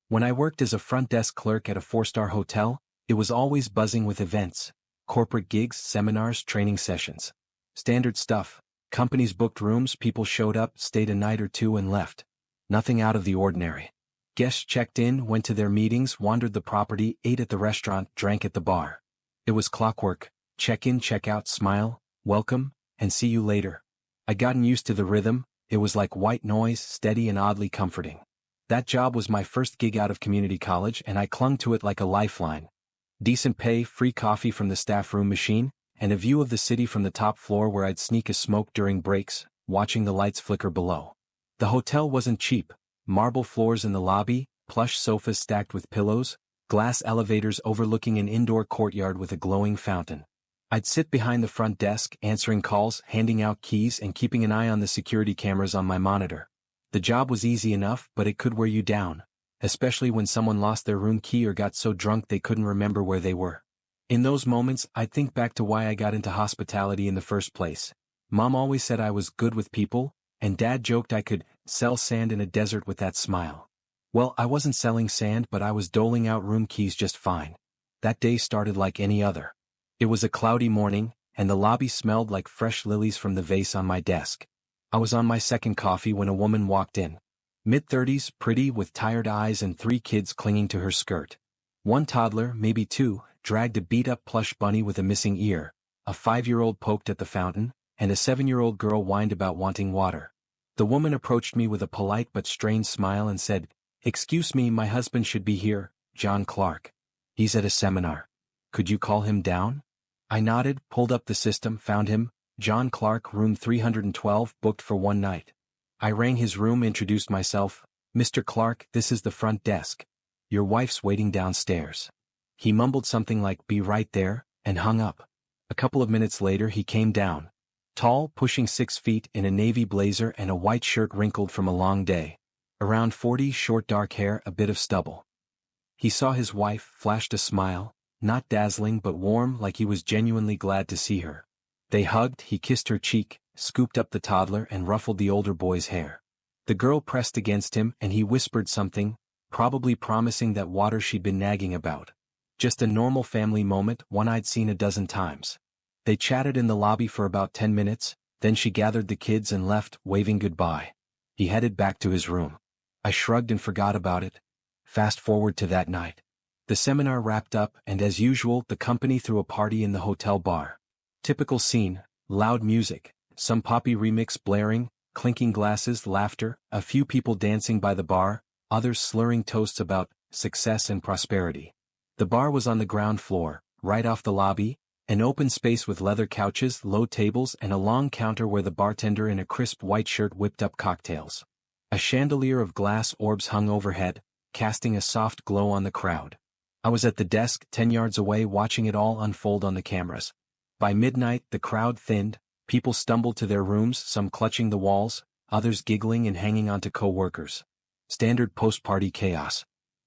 When I worked as a front desk clerk at a 4-star hotel, it was always buzzing with events, corporate gigs, seminars, training sessions. Standard stuff. Companies booked rooms, people showed up, stayed a night or two and left. Nothing out of the ordinary. Guests checked in, went to their meetings, wandered the property, ate at the restaurant, drank at the bar. It was clockwork. Check in, check out, smile, welcome, and see you later. I'd gotten used to the rhythm. It was like white noise, steady and oddly comforting. That job was my first gig out of community college and I clung to it like a lifeline. Decent pay, free coffee from the staff room machine, and a view of the city from the top floor where I'd sneak a smoke during breaks, watching the lights flicker below. The hotel wasn't cheap. Marble floors in the lobby, plush sofas stacked with pillows, glass elevators overlooking an indoor courtyard with a glowing fountain. I'd sit behind the front desk, answering calls, handing out keys and keeping an eye on the security cameras on my monitor. The job was easy enough, but it could wear you down, especially when someone lost their room key or got so drunk they couldn't remember where they were. In those moments, I'd think back to why I got into hospitality in the first place. Mom always said I was good with people, and Dad joked I could sell sand in a desert with that smile. Well, I wasn't selling sand, but I was doling out room keys just fine. That day started like any other. It was a cloudy morning, and the lobby smelled like fresh lilies from the vase on my desk. I was on my second coffee when a woman walked in. Mid-30s, pretty, with tired eyes and 3 kids clinging to her skirt. One toddler, maybe 2, dragged a beat-up plush bunny with a missing ear, a 5-year-old poked at the fountain, and a 7-year-old girl whined about wanting water. The woman approached me with a polite but strained smile and said, "Excuse me, my husband should be here, John Clark. He's at a seminar. Could you call him down?" I nodded, pulled up the system, found him, John Clark, room 312, booked for one night. I rang his room, introduced myself. "Mr. Clark, this is the front desk. Your wife's waiting downstairs." He mumbled something like, "Be right there," and hung up. A couple of minutes later he came down. Tall, pushing 6 feet, in a navy blazer and a white shirt wrinkled from a long day. Around 40, short dark hair, a bit of stubble. He saw his wife, flashed a smile, not dazzling but warm, like he was genuinely glad to see her. They hugged, he kissed her cheek, scooped up the toddler and ruffled the older boy's hair. The girl pressed against him and he whispered something, probably promising that water she'd been nagging about. Just a normal family moment, one I'd seen a dozen times. They chatted in the lobby for about 10 minutes, then she gathered the kids and left, waving goodbye. He headed back to his room. I shrugged and forgot about it. Fast forward to that night. The seminar wrapped up and as usual the company threw a party in the hotel bar. Typical scene, loud music, some poppy remix blaring, clinking glasses, laughter, a few people dancing by the bar, others slurring toasts about success and prosperity. The bar was on the ground floor, right off the lobby, an open space with leather couches, low tables and a long counter where the bartender in a crisp white shirt whipped up cocktails. A chandelier of glass orbs hung overhead, casting a soft glow on the crowd. I was at the desk 10 yards away watching it all unfold on the cameras. By midnight the crowd thinned, people stumbled to their rooms, some clutching the walls, others giggling and hanging onto co-workers. Standard post-party chaos.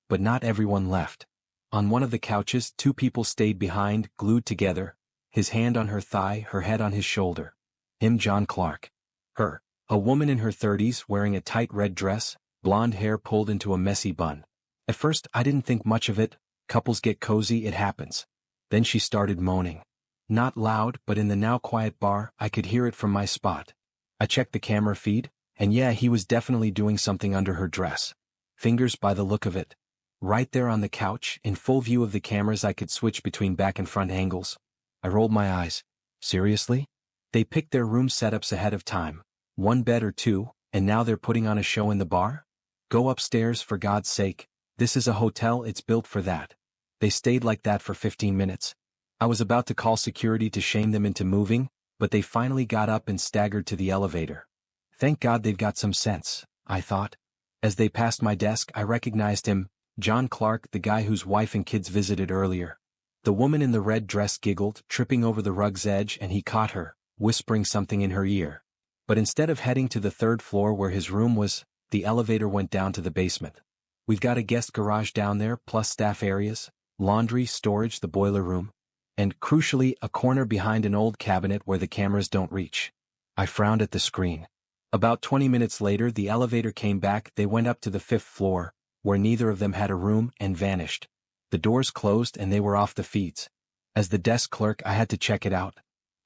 But not everyone left. On one of the couches 2 people stayed behind, glued together, his hand on her thigh, her head on his shoulder. Him, John Clark. Her, a woman in her 30s wearing a tight red dress, blonde hair pulled into a messy bun. At first I didn't think much of it. Couples get cozy, it happens. Then she started moaning. Not loud, but in the now quiet bar, I could hear it from my spot. I checked the camera feed, and yeah, he was definitely doing something under her dress. Fingers by the look of it. Right there on the couch, in full view of the cameras, I could switch between back and front angles. I rolled my eyes. Seriously? They picked their room setups ahead of time. 1 bed or 2, and now they're putting on a show in the bar? Go upstairs, for God's sake. This is a hotel, it's built for that. They stayed like that for 15 minutes. I was about to call security to shame them into moving, but they finally got up and staggered to the elevator. Thank God they've got some sense, I thought. As they passed my desk, I recognized him, John Clark, the guy whose wife and kids visited earlier. The woman in the red dress giggled, tripping over the rug's edge, and he caught her, whispering something in her ear. But instead of heading to the 3rd floor where his room was, the elevator went down to the basement. We've got a guest garage down there, plus staff areas, laundry, storage, the boiler room, and, crucially, a corner behind an old cabinet where the cameras don't reach. I frowned at the screen. About 20 minutes later the elevator came back, they went up to the 5th floor, where neither of them had a room, and vanished. The doors closed and they were off the feeds. As the desk clerk, I had to check it out.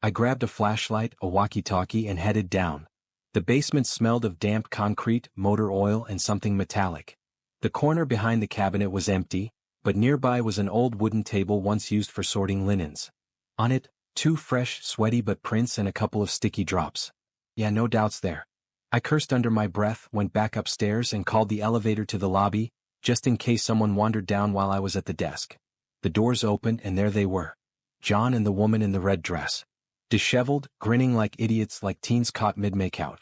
I grabbed a flashlight, a walkie-talkie, and headed down. The basement smelled of damp concrete, motor oil, and something metallic. The corner behind the cabinet was empty, but nearby was an old wooden table once used for sorting linens. On it, 2 fresh, sweaty but prints and a couple of sticky drops. Yeah, no doubts there. I cursed under my breath, went back upstairs and called the elevator to the lobby, just in case someone wandered down while I was at the desk. The doors opened and there they were. John and the woman in the red dress. Disheveled, grinning like idiots, like teens caught mid-makeout.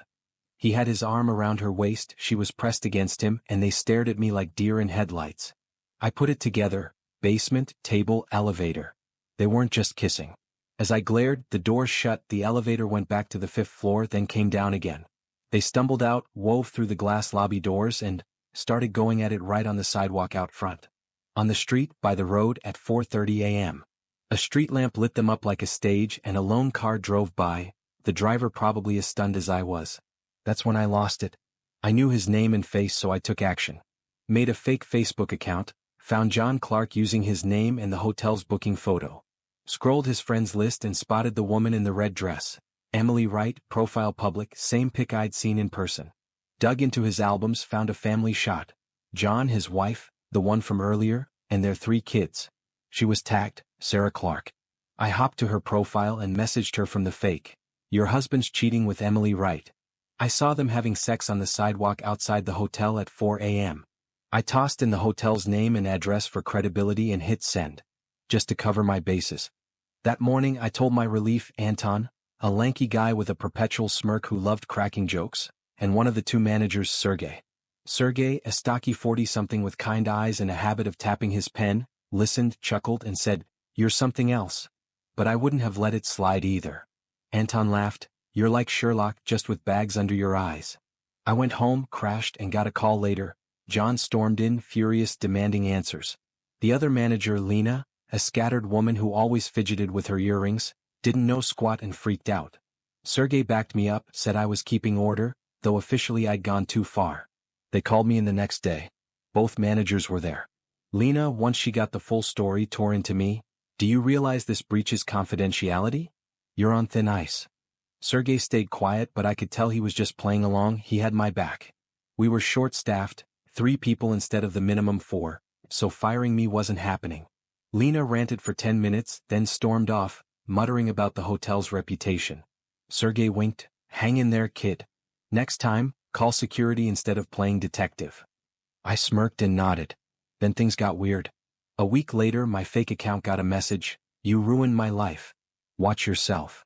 He had his arm around her waist, she was pressed against him, and they stared at me like deer in headlights. I put it together: basement, table, elevator. They weren't just kissing. As I glared, the doors shut, the elevator went back to the 5th floor, then came down again. They stumbled out, wove through the glass lobby doors, and started going at it right on the sidewalk out front. On the street, by the road, at 4:30 a.m. A street lamp lit them up like a stage, and a lone car drove by, the driver probably as stunned as I was. That's when I lost it. I knew his name and face, so I took action. Made a fake Facebook account, found John Clark using his name and the hotel's booking photo. Scrolled his friends list and spotted the woman in the red dress. Emily Wright, profile public, same pic I'd seen in person. Dug into his albums, found a family shot. John, his wife, the one from earlier, and their 3 kids. She was tagged, Sarah Clark. I hopped to her profile and messaged her from the fake. Your husband's cheating with Emily Wright. I saw them having sex on the sidewalk outside the hotel at 4 a.m. I tossed in the hotel's name and address for credibility and hit send. Just to cover my bases. That morning I told my relief Anton, a lanky guy with a perpetual smirk who loved cracking jokes, and one of the 2 managers, Sergey. Sergey, a stocky 40-something with kind eyes and a habit of tapping his pen, listened, chuckled, and said, "You're something else." But I wouldn't have let it slide either. Anton laughed, "You're like Sherlock, just with bags under your eyes." I went home, crashed, and got a call later. John stormed in, furious, demanding answers. The other manager, Lena, a scattered woman who always fidgeted with her earrings, didn't know squat and freaked out. Sergey backed me up, said I was keeping order, though officially I'd gone too far. They called me in the next day. Both managers were there. Lena, once she got the full story, tore into me. "Do you realize this breaches confidentiality? You're on thin ice." Sergey stayed quiet, but I could tell he was just playing along. He had my back. We were short-staffed, 3 people instead of the minimum 4, so firing me wasn't happening. Lena ranted for 10 minutes, then stormed off, muttering about the hotel's reputation. Sergey winked, "Hang in there, kid. Next time, call security instead of playing detective." I smirked and nodded. Then things got weird. A week later, my fake account got a message, "You ruined my life. Watch yourself."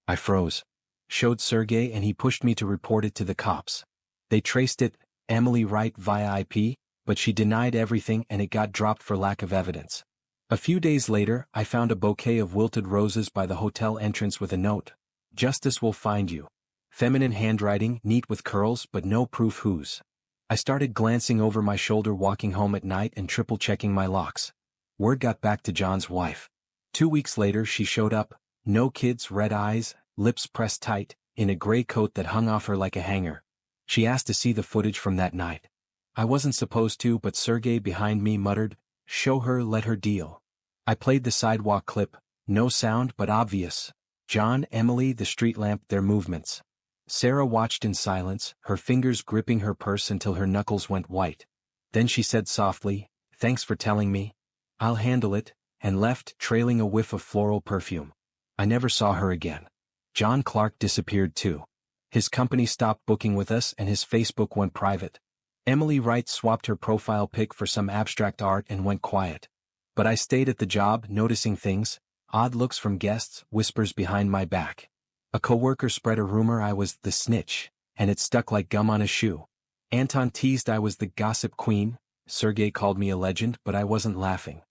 I froze. Showed Sergey and he pushed me to report it to the cops. They traced it, Emily Wright via IP, but she denied everything and it got dropped for lack of evidence. A few days later, I found a bouquet of wilted roses by the hotel entrance with a note. "Justice will find you." Feminine handwriting, neat with curls, but no proof whose. I started glancing over my shoulder walking home at night and triple-checking my locks. Word got back to John's wife. 2 weeks later she showed up, no kids, red eyes, lips pressed tight, in a gray coat that hung off her like a hanger. She asked to see the footage from that night. I wasn't supposed to, but Sergey behind me muttered, "Show her, let her deal." I played the sidewalk clip, no sound but obvious. John, Emily, the street lamp, their movements. Sarah watched in silence, her fingers gripping her purse until her knuckles went white. Then she said softly, "Thanks for telling me. I'll handle it," and left, trailing a whiff of floral perfume. I never saw her again. John Clark disappeared too. His company stopped booking with us and his Facebook went private. Emily Wright swapped her profile pic for some abstract art and went quiet. But I stayed at the job, noticing things, odd looks from guests, whispers behind my back. A coworker spread a rumor I was the snitch, and it stuck like gum on a shoe. Anton teased I was the gossip queen. Sergey called me a legend, but I wasn't laughing.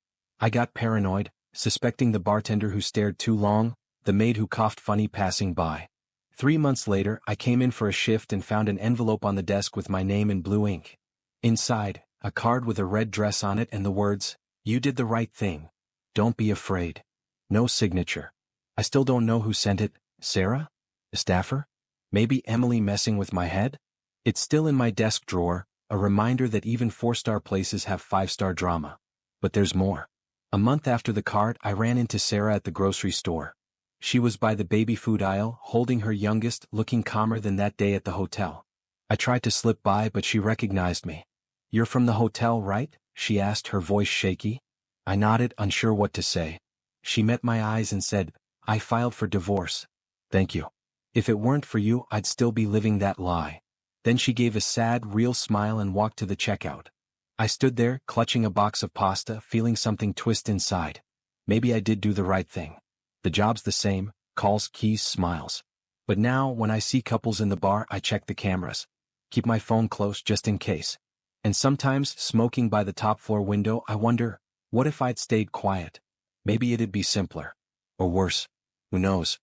I got paranoid, suspecting the bartender who stared too long, the maid who coughed funny passing by. 3 months later, I came in for a shift and found an envelope on the desk with my name in blue ink. Inside, a card with a red dress on it and the words, "You did the right thing. Don't be afraid." No signature. I still don't know who sent it. Sarah? A staffer? Maybe Emily messing with my head? It's still in my desk drawer, A reminder that even 4-star places have 5-star drama. But there's more. A month after the card, I ran into Sarah at the grocery store. She was by the baby food aisle, holding her youngest, looking calmer than that day at the hotel. I tried to slip by, but she recognized me. "You're from the hotel, right?" she asked, her voice shaky. I nodded, unsure what to say. She met my eyes and said, "I filed for divorce." "Thank you. If it weren't for you, I'd still be living that lie." Then she gave a sad, real smile and walked to the checkout. I stood there, clutching a box of pasta, feeling something twist inside. Maybe I did do the right thing. The job's the same: calls, keys, smiles. But now, when I see couples in the bar, I check the cameras. Keep my phone close just in case. And sometimes, smoking by the top floor window, I wonder, what if I'd stayed quiet? Maybe it'd be simpler. Or worse. Who knows?